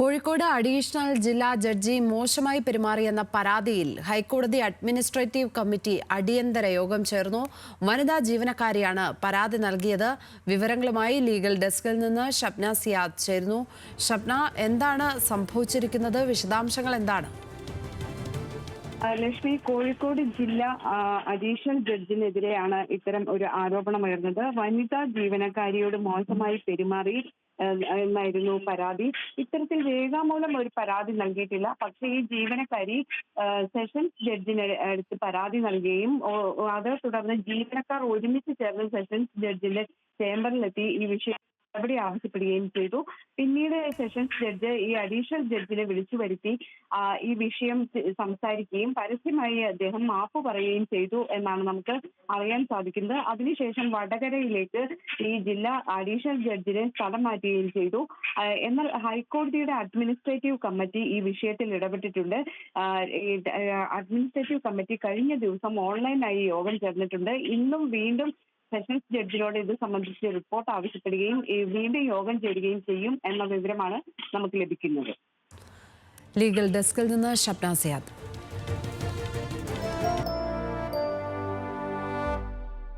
Kozhikode additional ജില്ലാ judge മോശമായി പെരുമാറിയെന്ന പരാതിയിൽ ഹൈക്കോടതി അഡ്മിനിസ്ട്രേറ്റീവ് കമ്മിറ്റി അടിയന്തര യോഗം ചേർന്നു. വനിതാ ജീവനക്കാരിയാണ് പരാതി നൽകിയത്. വിവരങ്ങളുമായി ലീഗൽ ഡെസ്കിൽ നിന്ന് ഷബ്ന സിയാദ് ചേരുന്നു. ഷബ്ന, എന്താണ് സംഭവിച്ചിരിക്കുന്നത്? വിശദാംശങ്ങൾ എന്താണ്? ലക്ഷ്മി, കോഴിക്കോട് ജില്ലാ അഡീഷണൽ ജഡ്ജിനെതിരെയാണ് ഇത്തരം ഒരു ആരോപണമുയർന്നത്. വനിതാ ജീവനക്കാരിയോട് മോശമായി പെരുമാറി എന്നായിരുന്നു പരാതി. ഇത്തരത്തിൽ രേഖാമൂലം ഒരു പരാതി നൽകിയിട്ടില്ല. പക്ഷേ ഈ ജീവനക്കാരി സെഷൻസ് ജഡ്ജിന് അടുത്ത് പരാതി നൽകുകയും അതേ തുടർന്ന് ജീവനക്കാർ ഒരുമിച്ച് ചേർന്ന് സെഷൻസ് ജഡ്ജിന്റെ ചേംബറിലെത്തി ഈ വിഷയം നടപടി ആവശ്യപ്പെടുകയും ചെയ്തു. പിന്നീട് സെഷൻസ് ജഡ്ജ് ഈ അഡീഷണൽ ജഡ്ജിനെ വിളിച്ചു വരുത്തി ഈ വിഷയം സംസാരിക്കുകയും പരസ്യമായി അദ്ദേഹം മാപ്പ് പറയുകയും ചെയ്തു എന്നാണ് നമുക്ക് അറിയാൻ സാധിക്കുന്നത്. അതിനുശേഷം വടകരയിലേക്ക് ഈ ജില്ലാ അഡീഷണൽ ജഡ്ജിനെ സ്ഥലം മാറ്റുകയും ചെയ്തു. എന്നാൽ ഹൈക്കോടതിയുടെ അഡ്മിനിസ്ട്രേറ്റീവ് കമ്മിറ്റി ഈ വിഷയത്തിൽ ഇടപെട്ടിട്ടുണ്ട്. അഡ്മിനിസ്ട്രേറ്റീവ് കമ്മിറ്റി കഴിഞ്ഞ ദിവസം ഓൺലൈനായി യോഗം ചേർന്നിട്ടുണ്ട്. ഇന്നും വീണ്ടും സെഷൻസ് ജഡ്ജിനോട് ഇത് സംബന്ധിച്ച് റിപ്പോർട്ട് ആവശ്യപ്പെടുകയും വീണ്ടും യോഗം ചേരുകയും ചെയ്യും എന്ന വിവരമാണ് നമുക്ക് ലഭിക്കുന്നത്. ലീഗൽ ഡെസ്കിൽ നിന്ന് ഷബ്ന സിയാദ്.